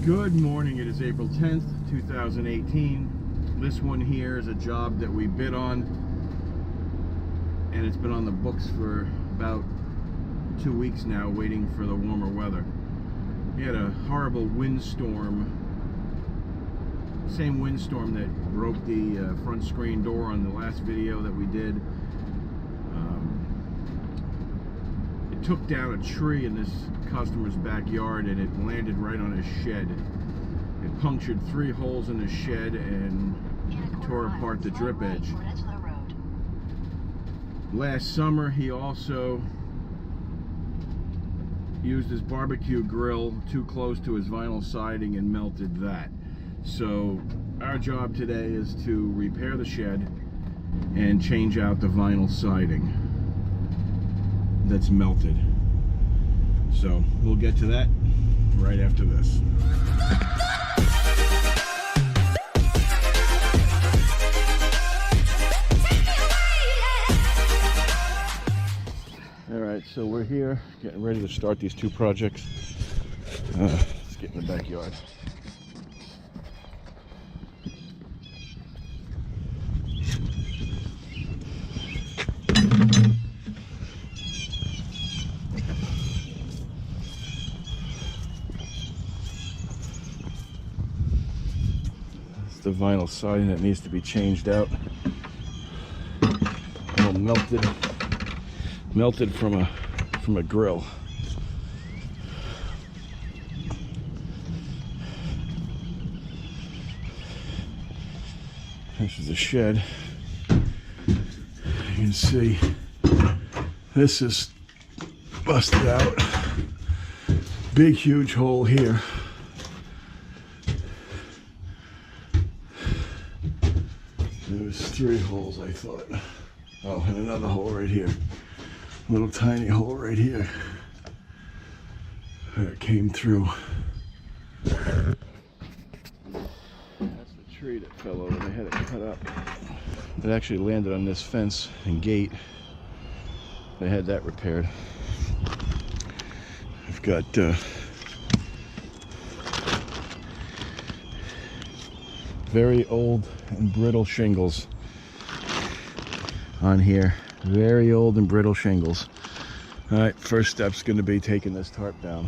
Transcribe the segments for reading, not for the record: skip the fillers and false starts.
Good morning. It is April 10th, 2018. This one here is a job that we bid on, and it's been on the books for about 2 weeks now, waiting for the warmer weather. We had a horrible windstorm, same windstorm that broke the front screen door on the last video that we did. It took down a tree in this customer's backyard and it landed right on his shed. It punctured 3 holes in his shed and tore apart the drip edge. Last summer he also used his barbecue grill too close to his vinyl siding and melted that. So our job today is to repair the shed and change out the vinyl siding that's melted. So we'll get to that right after this. Alright, so we're here getting ready to start these 2 projects. Let's get in the backyard. The vinyl siding that needs to be changed out. All melted from a grill. This is the shed. You can see this is busted out. Big huge hole here. There was 3 holes, I thought. Oh, and another hole right here. Little tiny hole right here. It came through. That's the tree that fell over. They had it cut up. It actually landed on this fence and gate. They had that repaired. I've got very old and brittle shingles on here. Very old and brittle shingles. Alright, first step's going to be taking this tarp down.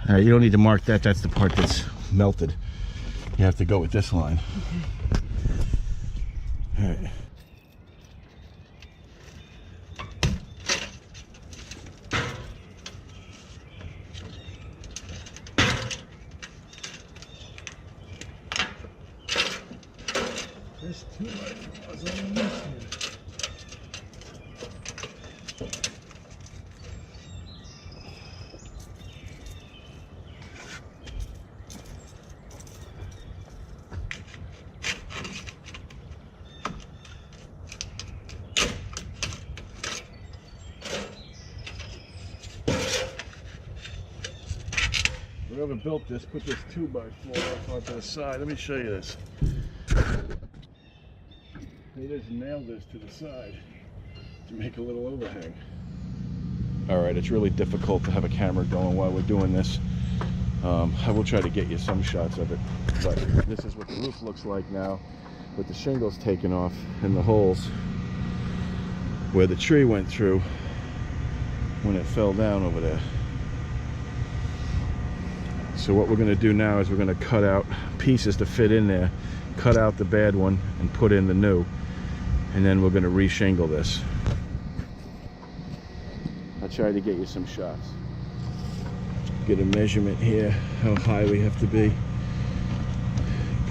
You don't need to mark that. That's the part that's melted. You have to go with this line. All right. There's too much on this here. Whoever built this put this 2x4 onto the side. Let me show you this. They just nailed this to the side to make a little overhang. Alright, it's really difficult to have a camera going while we're doing this. I will try to get you some shots of it. But this is what the roof looks like now, with the shingles taken off and the holes where the tree went through when it fell down over there. So what we're going to do now is we're going to cut out pieces to fit in there, cut out the bad one and put in the new, and then we're going to re-shingle this. I'll try to get you some shots. Get a measurement here, how high we have to be.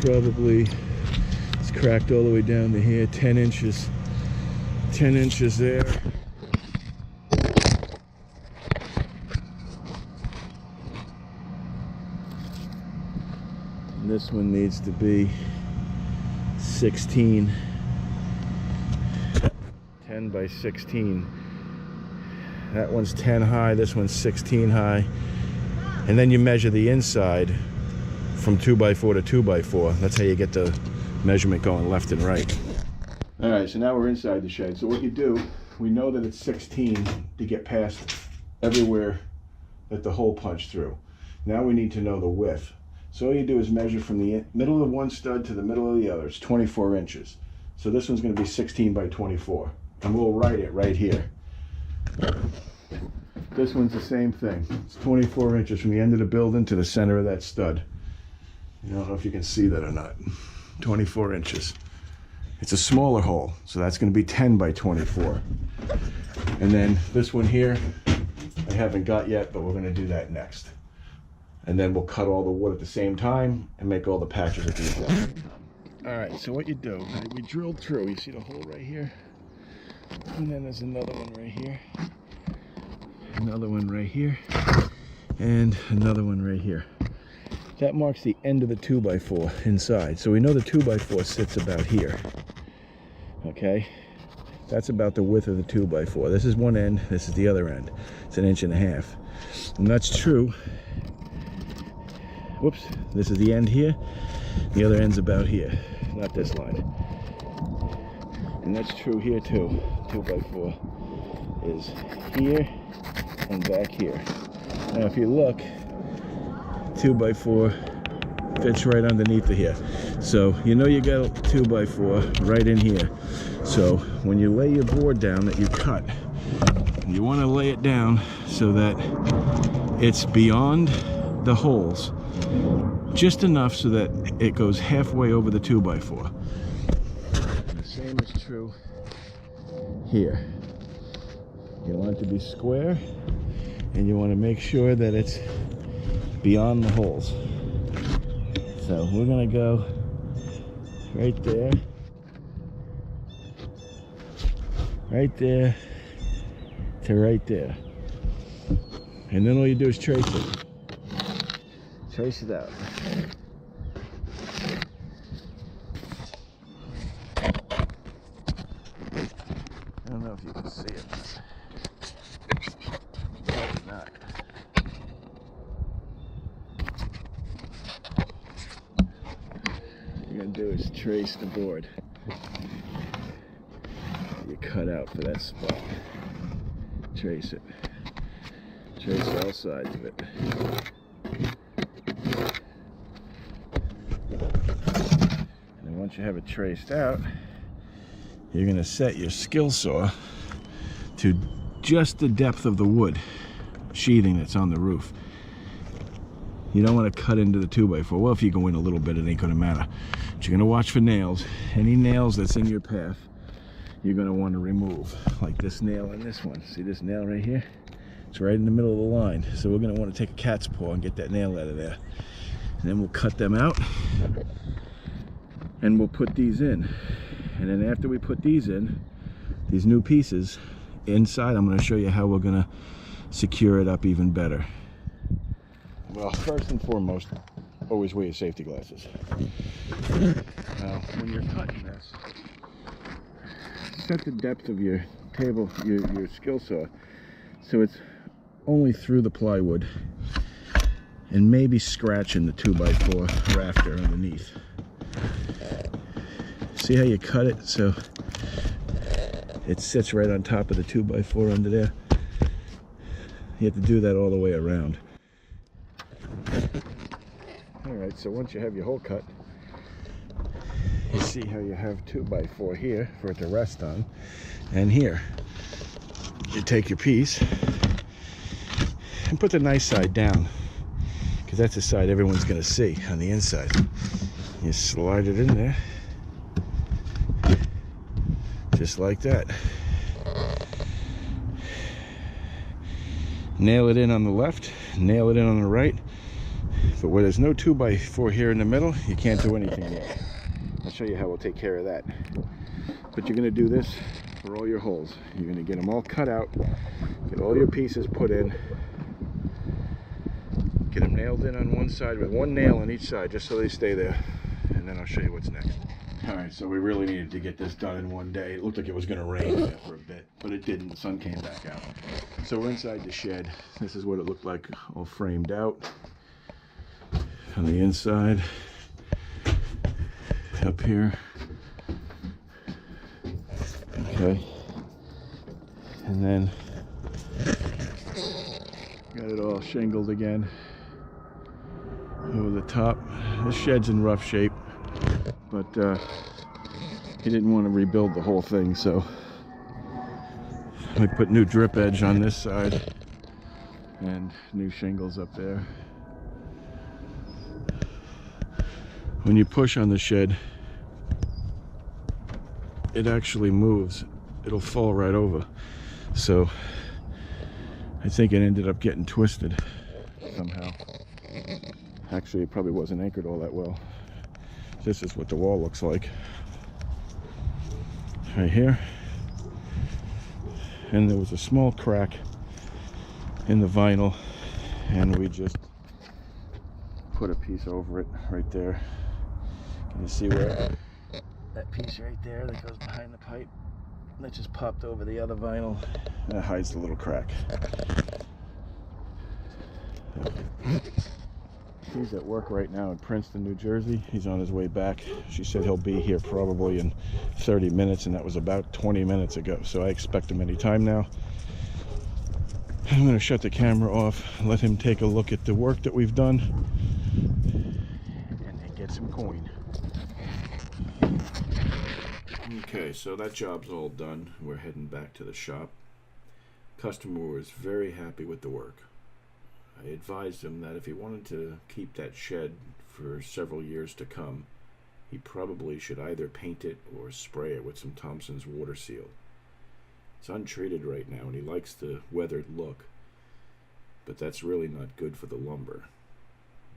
Probably, it's cracked all the way down to here, 10 inches. 10 inches there. This one needs to be 16, 10 by 16. That one's 10 high, this one's 16 high. And then you measure the inside from 2x4 to 2x4. That's how you get the measurement going left and right. All right, so now we're inside the shed. So what you do, we know that it's 16 to get past everywhere that the hole punched through. Now we need to know the width. So all you do is measure from the middle of one stud to the middle of the other. It's 24 inches. So this one's going to be 16 by 24. And we'll write it right here. This one's the same thing. It's 24 inches from the end of the building to the center of that stud. I don't know if you can see that or not. 24 inches. It's a smaller hole, so that's going to be 10 by 24. And then this one here, I haven't got yet, but we're going to do that next. And then we'll cut all the wood at the same time and make all the patches at the exact same time. All right, so what you do, we drilled through. You see the hole right here? And then there's another one right here. Another one right here. And another one right here. That marks the end of the 2x4 inside. So we know the 2x4 sits about here. Okay? That's about the width of the 2x4. This is one end, this is the other end. It's 1.5 inches. And that's true. Whoops, this is the end here. The other end's about here, not this line. And that's true here too. 2x4 is here and back here. Now if you look, 2x4 fits right underneath of here. So you know you got a 2x4 right in here. So when you lay your board down that you cut, you want to lay it down so that it's beyond the holes, just enough so that it goes halfway over the 2x4. And the same is true here. You want it to be square, and you want to make sure that it's beyond the holes. So we're going to go right there, right there to right there. And then all you do is trace it. Trace it out. I don't know if you can see it. Probably not. What you're going to do is trace the board. You cut out for that spot. Trace it. Trace all sides of it. And once you have it traced out, you're going to set your skill saw to just the depth of the wood sheathing that's on the roof. You don't want to cut into the 2x4. Well, if you go in a little bit, it ain't going to matter. But you're going to watch for nails. Any nails that's in your path, you're going to want to remove. Like this nail and this one. See this nail right here? It's right in the middle of the line. So we're going to want to take a cat's paw and get that nail out of there. And then we'll cut them out. And we'll put these in. And then after we put these in, these new pieces, inside I'm going to show you how we're going to secure it up even better. Well, first and foremost, always wear your safety glasses. Now, when you're cutting this, set the depth of your table, your skill saw, so it's only through the plywood and maybe scratching the 2x4 rafter underneath. See how you cut it so it sits right on top of the 2x4 under there? You have to do that all the way around. Alright, so once you have your hole cut, you see how you have 2x4 here for it to rest on, and here you take your piece and put the nice side down, because that's the side everyone's going to see on the inside. You slide it in there just like that. Nail it in on the left, nail it in on the right. But where there's no 2x4 here in the middle, you can't do anything yet. I'll show you how we'll take care of that. But you're going to do this for all your holes. You're going to get them all cut out, get all your pieces put in, get them nailed in on one side with one nail on each side just so they stay there. and then I'll show you what's next. Alright, so we really needed to get this done in one day. It looked like it was going to rain there for a bit, but it didn't. The sun came back out. So we're inside the shed. This is what it looked like all framed out. On the inside, up here. Okay. And then got it all shingled again over the top. This shed's in rough shape, but he didn't want to rebuild the whole thing, so I put new drip edge on this side and new shingles up there. When you push on the shed, it actually moves. It'll fall right over. So I think it ended up getting twisted somehow. Actually, it probably wasn't anchored all that well. This is what the wall looks like right here. And there was a small crack in the vinyl, and we just put a piece over it right there. Can you see where that piece right there that goes behind the pipe, that just popped over the other vinyl? That hides the little crack. He's at work right now in Princeton, New Jersey. He's on his way back. She said he'll be here probably in 30 minutes, and that was about 20 minutes ago. So I expect him any time now. I'm going to shut the camera off, let him take a look at the work that we've done, and then get some coin. Okay, so that job's all done. We're heading back to the shop. Customer was very happy with the work. I advised him that if he wanted to keep that shed for several years to come, he probably should either paint it or spray it with some Thompson's water seal. It's untreated right now, and he likes the weathered look, but that's really not good for the lumber.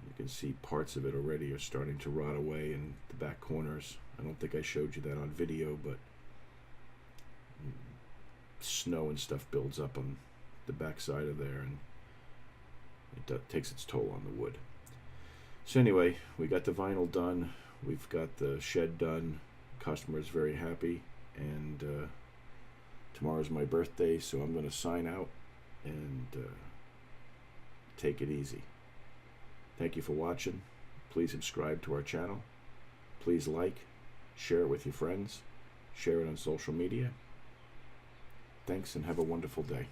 You can see parts of it already are starting to rot away in the back corners. I don't think I showed you that on video, but snow and stuff builds up on the back side of there, and it takes its toll on the wood. So anyway, we got the vinyl done, we've got the shed done, customer's very happy, and tomorrow's my birthday, so I'm going to sign out and take it easy. Thank you for watching. Please subscribe to our channel. Please like, share it with your friends, share it on social media. Thanks, and have a wonderful day.